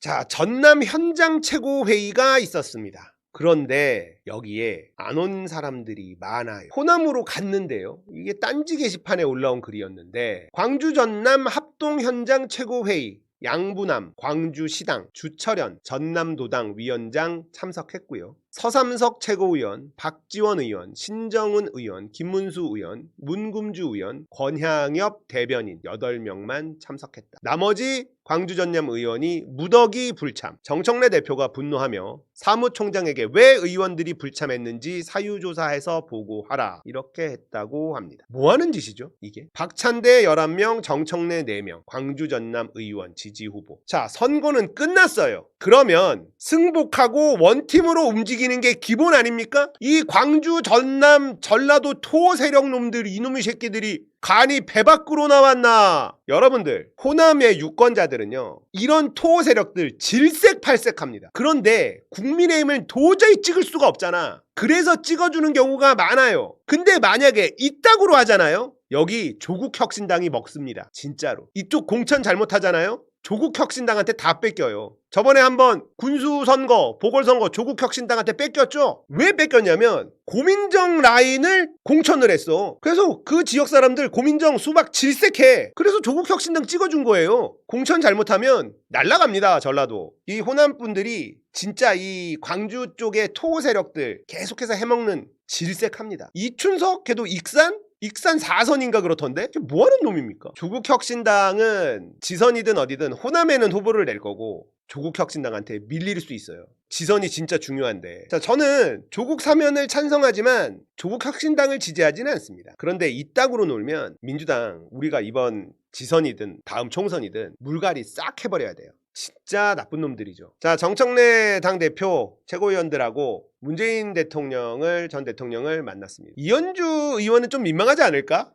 자, 전남 현장 최고회의가 있었습니다. 그런데 여기에 안 온 사람들이 많아요. 호남으로 갔는데요. 이게 딴지 게시판에 올라온 글이었는데, 광주 전남 합동 현장 최고회의 양부남, 광주시당, 주철현 전남도당 위원장 참석했고요. 서삼석 최고위원, 박지원 의원, 신정은 의원, 김문수 의원, 문금주 의원, 권향엽 대변인 8명만 참석했다. 나머지 광주 전남 의원이 무더기 불참, 정청래 대표가 분노하며 사무총장에게 왜 의원들이 불참했는지 사유조사해서 보고하라 이렇게 했다고 합니다. 뭐하는 짓이죠 이게? 박찬대 11명, 정청래 4명, 광주 전남 의원 지지 후보. 자, 선거는 끝났어요. 그러면 승복하고 원팀으로 움직이는 게 기본 아닙니까? 이 광주 전남 전라도 토 세력놈들, 이놈의 새끼들이 간이 배 밖으로 나왔나? 여러분들, 호남의 유권자들은요, 이런 토 세력들 질색팔색합니다. 그런데 국민의힘을 도저히 찍을 수가 없잖아. 그래서 찍어주는 경우가 많아요. 근데 만약에 이따구로 하잖아요? 여기 조국혁신당이 먹습니다. 진짜로. 이쪽 공천 잘못하잖아요? 조국혁신당한테 다 뺏겨요. 저번에 한번 군수선거, 보궐선거 조국혁신당한테 뺏겼죠? 왜 뺏겼냐면 고민정 라인을 공천을 했어. 그래서 그 지역 사람들 고민정 수박 질색해. 그래서 조국혁신당 찍어준 거예요. 공천 잘못하면 날라갑니다. 전라도. 이 호남 분들이 진짜 이 광주 쪽의 토 세력들 계속해서 해먹는 질색합니다. 이춘석 걔도 익산 4선인가 그렇던데? 뭐하는 놈입니까? 조국혁신당은 지선이든 어디든 호남에는 후보를 낼 거고 조국혁신당한테 밀릴 수 있어요. 지선이 진짜 중요한데. 자, 저는 조국 사면을 찬성하지만 조국혁신당을 지지하지는 않습니다. 그런데 이따구로 놀면 민주당, 우리가 이번 지선이든 다음 총선이든 물갈이 싹 해버려야 돼요. 진짜 나쁜 놈들이죠. 자, 정청래 당대표 최고위원들하고 문재인 전 대통령을 만났습니다. 이현주 의원은 좀 민망하지 않을까?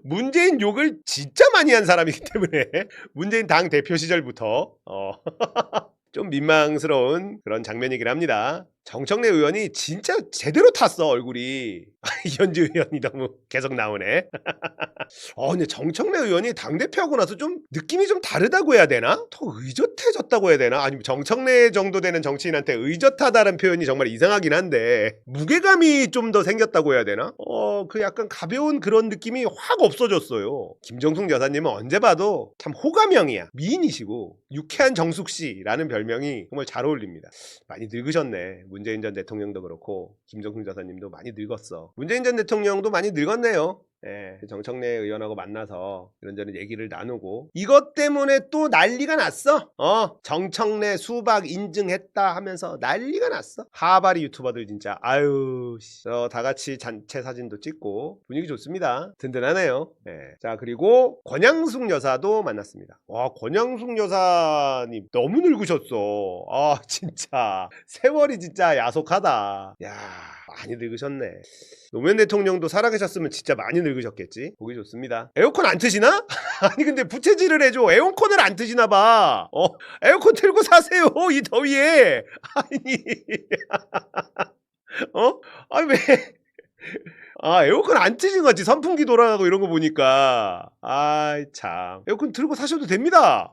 문재인 욕을 진짜 많이 한 사람이기 때문에 문재인 당 대표 시절부터 좀 민망스러운 그런 장면이긴 합니다. 정청래 의원이 진짜 제대로 탔어, 얼굴이. 이현주 의원이 너무 계속 나오네. 근데 정청래 의원이 당대표하고 나서 좀 느낌이 좀 다르다고 해야 되나? 더 의젓해졌다고 해야 되나? 아니, 정청래 정도 되는 정치인한테 의젓하다는 표현이 정말 이상하긴 한데 무게감이 좀 더 생겼다고 해야 되나? 그 약간 가벼운 그런 느낌이 확 없어졌어요. 김정숙 여사님은 언제 봐도 참 호감형이야. 미인이시고 유쾌한 정숙씨라는 별명이 정말 잘 어울립니다. 많이 늙으셨네. 문재인 전 대통령도 그렇고 김정숙 여사님도 많이 늙었어. 문재인 전 대통령도 많이 늙었네요. 네, 정청래 의원하고 만나서 이런저런 얘기를 나누고 이것 때문에 또 난리가 났어. 정청래 수박 인증했다 하면서 난리가 났어. 하바리 유튜버들 진짜 아유 다 같이 단체 사진도 찍고 분위기 좋습니다. 든든하네요. 네. 자, 그리고 권양숙 여사도 만났습니다. 와, 권양숙 여사님 너무 늙으셨어. 진짜 세월이 진짜 야속하다. 야, 많이 늙으셨네. 노무현 대통령도 살아계셨으면 진짜 많이 늙으셨겠지. 보기 좋습니다. 에어컨 안 트시나? 아니, 근데 부채질을 해줘. 에어컨을 안 트시나 봐. 에어컨 틀고 사세요, 이 더위에. 아니 아니 왜 에어컨 안 트신 거지. 선풍기 돌아가고 이런 거 보니까. 참, 에어컨 틀고 사셔도 됩니다.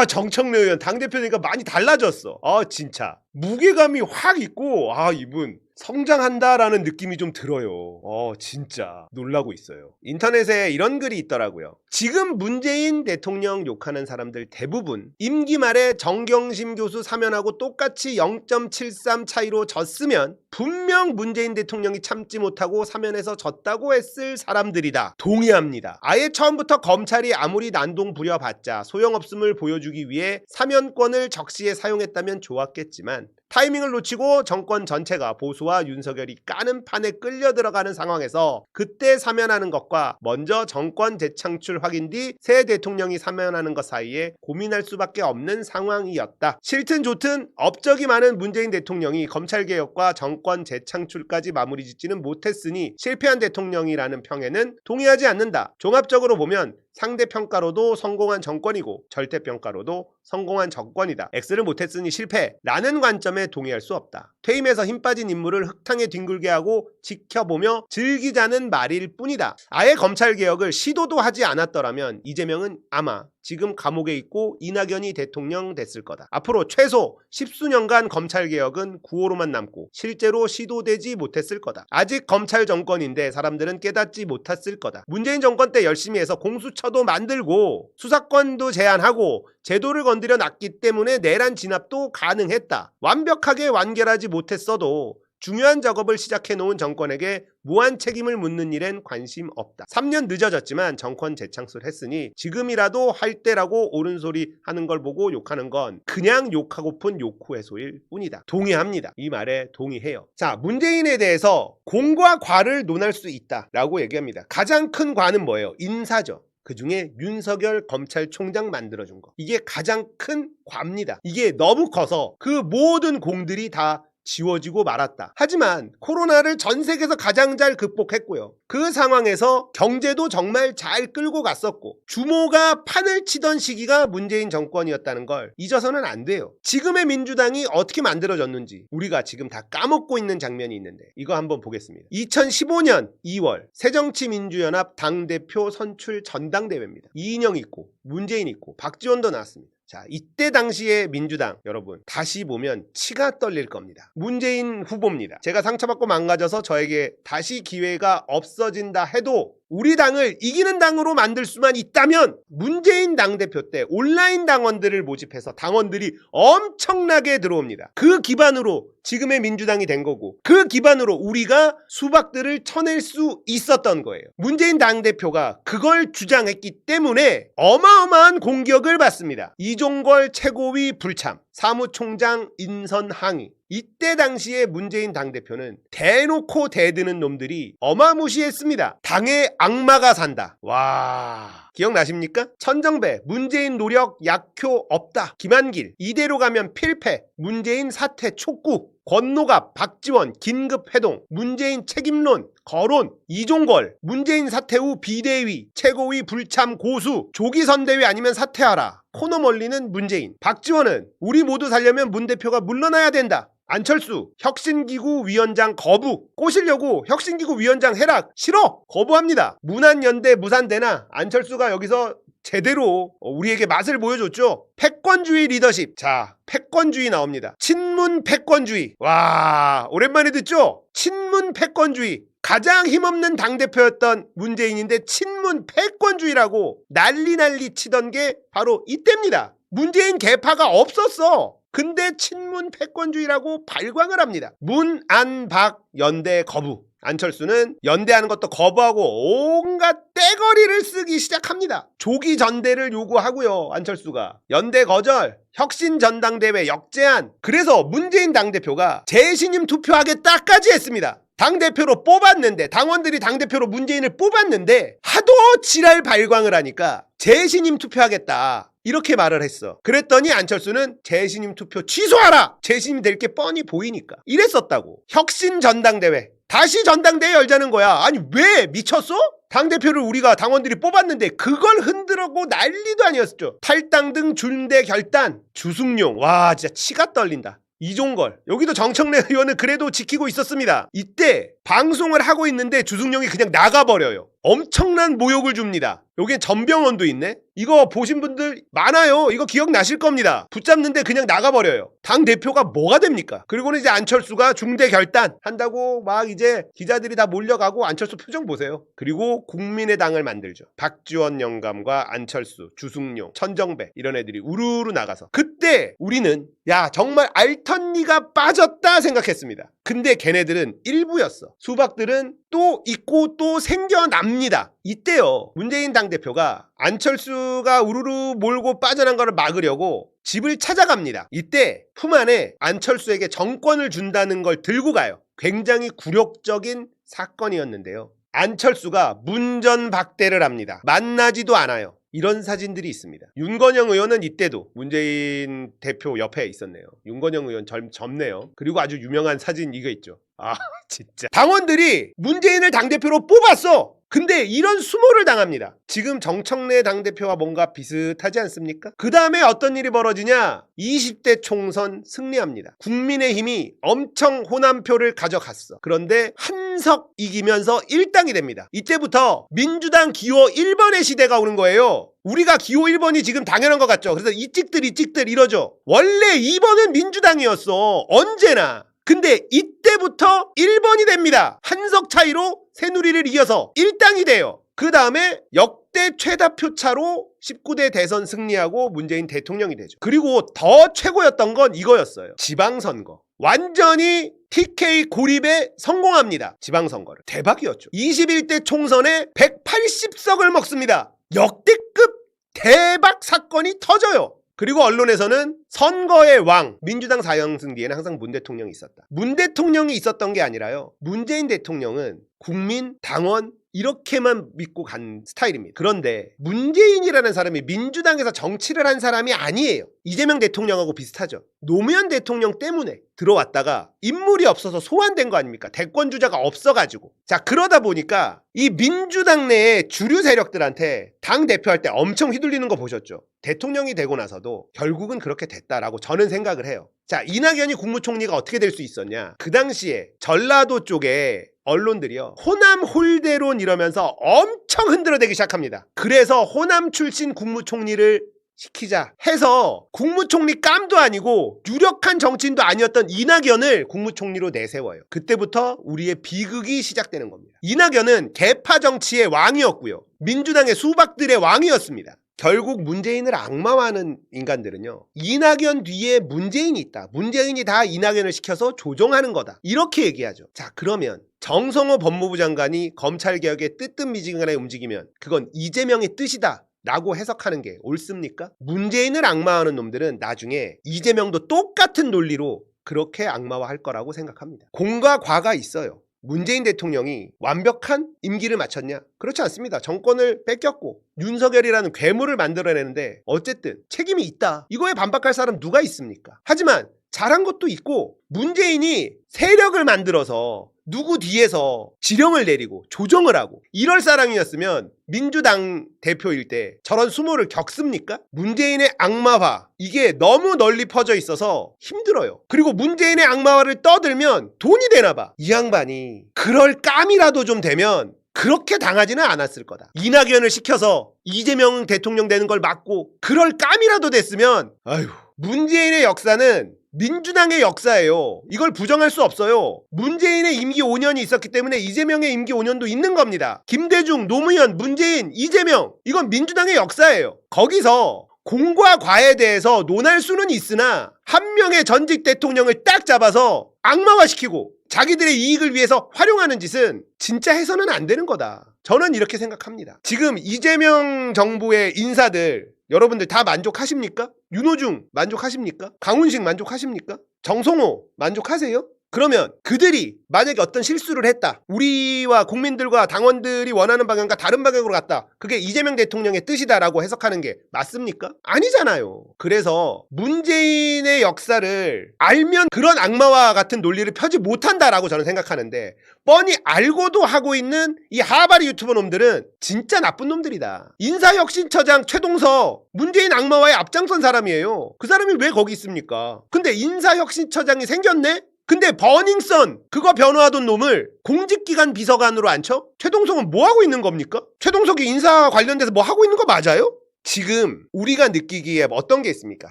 정청래 의원 당대표니까 많이 달라졌어. 진짜 무게감이 확 있고 이분 성장한다라는 느낌이 좀 들어요. 진짜 놀라고 있어요. 인터넷에 이런 글이 있더라고요. 지금 문재인 대통령 욕하는 사람들 대부분 임기 말에 정경심 교수 사면하고 똑같이 0.73 차이로 졌으면 분명 문재인 대통령이 참지 못하고 사면해서 졌다고 했을 사람들이다. 동의합니다. 아예 처음부터 검찰이 아무리 난동 부려봤자 소용없음을 보여주기 위해 사면권을 적시에 사용했다면 좋았겠지만 타이밍을 놓치고 정권 전체가 보수와 윤석열이 까는 판에 끌려 들어가는 상황에서 그때 사면하는 것과 먼저 정권 재창출 확인 뒤 새 대통령이 사면하는 것 사이에 고민할 수밖에 없는 상황이었다. 싫든 좋든 업적이 많은 문재인 대통령이 검찰개혁과 정권 재창출까지 마무리 짓지는 못했으니 실패한 대통령이라는 평에는 동의하지 않는다. 종합적으로 보면 상대평가로도 성공한 정권이고 절대평가로도 성공한 정권이다. X를 못했으니 실패라는 관점에 동의할 수 없다. 퇴임해서 힘 빠진 인물을 흙탕에 뒹굴게 하고 지켜보며 즐기자는 말일 뿐이다. 아예 검찰개혁을 시도도 하지 않았더라면 이재명은 아마 지금 감옥에 있고 이낙연이 대통령 됐을 거다. 앞으로 최소 10수년간 검찰개혁은 구호로만 남고 실제로 시도되지 못했을 거다. 아직 검찰 정권인데 사람들은 깨닫지 못했을 거다. 문재인 정권 때 열심히 해서 공수처도 만들고 수사권도 제한하고 제도를 건드려 놨기 때문에 내란 진압도 가능했다. 완벽하게 완결하지 못했어도 중요한 작업을 시작해놓은 정권에게 무한 책임을 묻는 일엔 관심 없다. 3년 늦어졌지만 정권 재창출 했으니 지금이라도 할 때라고 옳은 소리 하는 걸 보고 욕하는 건 그냥 욕하고픈 욕구 해소일 뿐이다. 동의합니다. 이 말에 동의해요. 자, 문재인에 대해서 공과 과를 논할 수 있다라고 얘기합니다. 가장 큰 과는 뭐예요? 인사죠. 그 중에 윤석열 검찰총장 만들어준 거. 이게 가장 큰 과입니다. 이게 너무 커서 그 모든 공들이 다 지워지고 말았다. 하지만 코로나를 전 세계에서 가장 잘 극복했고요. 그 상황에서 경제도 정말 잘 끌고 갔었고 주모가 판을 치던 시기가 문재인 정권이었다는 걸 잊어서는 안 돼요. 지금의 민주당이 어떻게 만들어졌는지 우리가 지금 다 까먹고 있는 장면이 있는데 이거 한번 보겠습니다. 2015년 2월 새정치민주연합 당대표 선출 전당대회입니다. 이인영 있고 문재인 있고 박지원도 나왔습니다. 자, 이때 당시의 민주당 여러분 다시 보면 치가 떨릴 겁니다. 문재인 후보입니다. 제가 상처받고 망가져서 저에게 다시 기회가 없어진다 해도 우리 당을 이기는 당으로 만들 수만 있다면 문재인 당대표 때 온라인 당원들을 모집해서 당원들이 엄청나게 들어옵니다. 그 기반으로 지금의 민주당이 된 거고 그 기반으로 우리가 수박들을 쳐낼 수 있었던 거예요. 문재인 당대표가 그걸 주장했기 때문에 어마어마한 공격을 받습니다. 이종걸 최고위 불참, 사무총장 인선 항의. 이때 당시에 문재인 당대표는 대놓고 대드는 놈들이 어마무시했습니다. 당의 악마가 산다. 와, 기억나십니까? 천정배, 문재인 노력 약효 없다. 김한길, 이대로 가면 필패. 문재인 사퇴 촉구. 권노갑, 박지원, 긴급회동, 문재인 책임론, 거론, 이종걸, 문재인 사퇴 후 비대위, 최고위 불참 고수, 조기 선대위 아니면 사퇴하라. 코너 멀리는 문재인. 박지원은 우리 모두 살려면 문 대표가 물러나야 된다. 안철수, 혁신기구 위원장 거부. 꼬시려고 혁신기구 위원장 해라. 싫어. 거부합니다. 문안연대 무산되나 안철수가 여기서 제대로 우리에게 맛을 보여줬죠. 패권주의 리더십. 자, 패권주의 나옵니다. 친문 패권주의. 와, 오랜만에 듣죠? 친문 패권주의. 가장 힘없는 당대표였던 문재인인데 친문 패권주의라고 난리 치던 게 바로 이때입니다. 문재인 개파가 없었어. 근데 친문 패권주의라고 발광을 합니다. 문, 안, 박 연대 거부. 안철수는 연대하는 것도 거부하고 온갖 떼거리를 쓰기 시작합니다. 조기 전대를 요구하고요. 안철수가 연대 거절, 혁신 전당대회 역제안. 그래서 문재인 당대표가 재신임 투표하겠다까지 했습니다. 당대표로 뽑았는데 당원들이 당대표로 문재인을 뽑았는데 하도 지랄 발광을 하니까 재신임 투표하겠다 이렇게 말을 했어. 그랬더니 안철수는 재신임 투표 취소하라. 재신임 될 게 뻔히 보이니까 이랬었다고. 혁신 전당대회 다시 전당대회 열자는 거야. 아니 왜 미쳤어? 당대표를 우리가 당원들이 뽑았는데 그걸 흔들고 난리도 아니었죠. 탈당 등 중대 결단. 주승용, 와 진짜 치가 떨린다. 이종걸, 여기도 정청래 의원은 그래도 지키고 있었습니다. 이때 방송을 하고 있는데 주승용이 그냥 나가버려요. 엄청난 모욕을 줍니다. 여기에 전병헌도 있네. 이거 보신 분들 많아요. 이거 기억나실 겁니다. 붙잡는데 그냥 나가버려요. 당대표가 뭐가 됩니까? 그리고는 이제 안철수가 중대 결단 한다고 막 이제 기자들이 다 몰려가고 안철수 표정 보세요. 그리고 국민의당을 만들죠. 박지원 영감과 안철수, 주승용, 천정배 이런 애들이 우르르 나가서 그때 우리는 야 정말 알턴니가 빠졌다 생각했습니다. 근데 걔네들은 일부였어. 수박들은 또 있고 또 생겨납니다. 이때요. 문재인 당대표가 안철수가 우르르 몰고 빠져난 거를 막으려고 집을 찾아갑니다. 이때 품 안에 안철수에게 정권을 준다는 걸 들고 가요. 굉장히 굴욕적인 사건이었는데요. 안철수가 문전박대를 합니다. 만나지도 않아요. 이런 사진들이 있습니다. 윤건영 의원은 이때도 문재인 대표 옆에 있었네요. 윤건영 의원 젊네요. 그리고 아주 유명한 사진 이거 있죠. 아 진짜 당원들이 문재인을 당대표로 뽑았어. 근데 이런 수모를 당합니다. 지금 정청래 당대표와 뭔가 비슷하지 않습니까? 그 다음에 어떤 일이 벌어지냐? 20대 총선 승리합니다. 국민의힘이 엄청 호남표를 가져갔어. 그런데 한석 이기면서 1당이 됩니다. 이때부터 민주당 기호 1번의 시대가 오는 거예요. 우리가 기호 1번이 지금 당연한 것 같죠? 그래서 이 찍들 이러죠. 원래 2번은 민주당이었어. 언제나. 근데 이때부터 1번이 됩니다. 한석 차이로 새누리를 이겨서 1당이 돼요. 그 다음에 역대 최다 표차로 19대 대선 승리하고 문재인 대통령이 되죠. 그리고 더 최고였던 건 이거였어요. 지방선거. 완전히 TK 고립에 성공합니다. 지방선거를. 대박이었죠. 21대 총선에 180석을 먹습니다. 역대급 대박 사건이 터져요. 그리고 언론에서는 선거의 왕, 민주당 4연승 뒤에는 항상 문 대통령이 있었다. 문 대통령이 있었던 게 아니라요. 문재인 대통령은 국민, 당원 이렇게만 믿고 간 스타일입니다. 그런데 문재인이라는 사람이 민주당에서 정치를 한 사람이 아니에요. 이재명 대통령하고 비슷하죠. 노무현 대통령 때문에 들어왔다가 인물이 없어서 소환된 거 아닙니까? 대권 주자가 없어가지고. 자, 그러다 보니까 이 민주당 내의 주류 세력들한테 당 대표할 때 엄청 휘둘리는 거 보셨죠? 대통령이 되고 나서도 결국은 그렇게 됐다라고 저는 생각을 해요. 자, 이낙연이 국무총리가 어떻게 될 수 있었냐? 그 당시에 전라도 쪽에 언론들이요, 호남 홀대론 이러면서 엄청 흔들어대기 시작합니다. 그래서 호남 출신 국무총리를 시키자 해서 국무총리 깜도 아니고 유력한 정치인도 아니었던 이낙연을 국무총리로 내세워요. 그때부터 우리의 비극이 시작되는 겁니다. 이낙연은 개파 정치의 왕이었고요. 민주당의 수박들의 왕이었습니다. 결국 문재인을 악마화하는 인간들은요, 이낙연 뒤에 문재인이 있다. 문재인이 다 이낙연을 시켜서 조종하는 거다. 이렇게 얘기하죠. 자, 그러면 정성호 법무부 장관이 검찰개혁에 뜨뜻미지근하게 움직이면 그건 이재명의 뜻이다 라고 해석하는 게 옳습니까? 문재인을 악마화하는 놈들은 나중에 이재명도 똑같은 논리로 그렇게 악마화할 거라고 생각합니다. 공과 과가 있어요. 문재인 대통령이 완벽한 임기를 마쳤냐? 그렇지 않습니다. 정권을 뺏겼고 윤석열이라는 괴물을 만들어내는데 어쨌든 책임이 있다. 이거에 반박할 사람 누가 있습니까? 하지만 잘한 것도 있고 문재인이 세력을 만들어서 누구 뒤에서 지령을 내리고 조정을 하고 이럴 사람이었으면 민주당 대표일 때 저런 수모를 겪습니까? 문재인의 악마화, 이게 너무 널리 퍼져 있어서 힘들어요. 그리고 문재인의 악마화를 떠들면 돈이 되나 봐. 이 양반이 그럴 감이라도 좀 되면 그렇게 당하지는 않았을 거다. 이낙연을 시켜서 이재명 대통령 되는 걸 막고 그럴 감이라도 됐으면, 아휴, 문재인의 역사는 민주당의 역사예요. 이걸 부정할 수 없어요. 문재인의 임기 5년이 있었기 때문에 이재명의 임기 5년도 있는 겁니다. 김대중, 노무현, 문재인, 이재명, 이건 민주당의 역사예요. 거기서 공과 과에 대해서 논할 수는 있으나 한 명의 전직 대통령을 딱 잡아서 악마화시키고 자기들의 이익을 위해서 활용하는 짓은 진짜 해서는 안 되는 거다. 저는 이렇게 생각합니다. 지금 이재명 정부의 인사들 여러분들 다 만족하십니까? 윤호중 만족하십니까? 강훈식 만족하십니까? 정성호 만족하세요? 그러면 그들이 만약에 어떤 실수를 했다. 우리와 국민들과 당원들이 원하는 방향과 다른 방향으로 갔다. 그게 이재명 대통령의 뜻이다라고 해석하는 게 맞습니까? 아니잖아요. 그래서 문재인의 역사를 알면 그런 악마와 같은 논리를 펴지 못한다라고 저는 생각하는데 뻔히 알고도 하고 있는 이 하바리 유튜버 놈들은 진짜 나쁜 놈들이다. 인사혁신처장 최동석 문재인 악마화에 앞장선 사람이에요. 그 사람이 왜 거기 있습니까? 근데 인사혁신처장이 생겼네? 근데 버닝썬 그거 변호하던 놈을 공직기관 비서관으로 앉혀? 최동석은 뭐 하고 있는 겁니까? 최동석이 인사 관련돼서 뭐 하고 있는 거 맞아요? 지금 우리가 느끼기에 어떤 게 있습니까?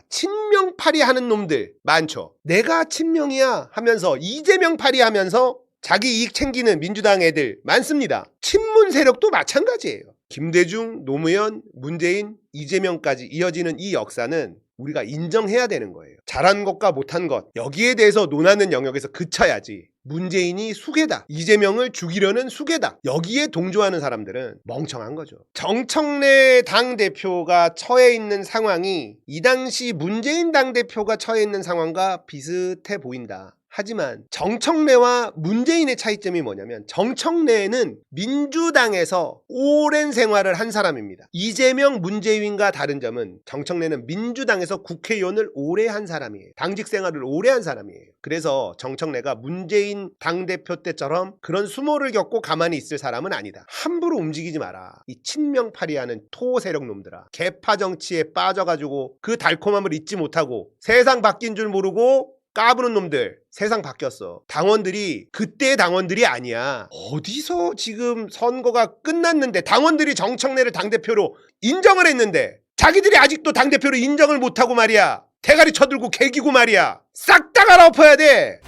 친명파리 하는 놈들 많죠. 내가 친명이야 하면서 이재명파리 하면서 자기 이익 챙기는 민주당 애들 많습니다. 친문 세력도 마찬가지예요. 김대중, 노무현, 문재인, 이재명까지 이어지는 이 역사는 우리가 인정해야 되는 거예요. 잘한 것과 못한 것 여기에 대해서 논하는 영역에서 그쳐야지 문재인이 수괴다, 이재명을 죽이려는 수괴다, 여기에 동조하는 사람들은 멍청한 거죠. 정청래 당대표가 처해 있는 상황이 이 당시 문재인 당대표가 처해 있는 상황과 비슷해 보인다. 하지만 정청래와 문재인의 차이점이 뭐냐면 정청래는 민주당에서 오랜 생활을 한 사람입니다. 이재명, 문재인과 다른 점은 정청래는 민주당에서 국회의원을 오래 한 사람이에요. 당직 생활을 오래 한 사람이에요. 그래서 정청래가 문재인 당대표 때처럼 그런 수모를 겪고 가만히 있을 사람은 아니다. 함부로 움직이지 마라. 이 친명파리하는 토 세력 놈들아. 개파 정치에 빠져가지고 그 달콤함을 잊지 못하고 세상 바뀐 줄 모르고 까부는 놈들. 세상 바뀌었어. 당원들이 그때의 당원들이 아니야. 어디서 지금 선거가 끝났는데 당원들이 정청래를 당대표로 인정을 했는데 자기들이 아직도 당대표로 인정을 못하고 말이야. 대가리 쳐들고 개기고 말이야. 싹 다 갈아엎어야 돼.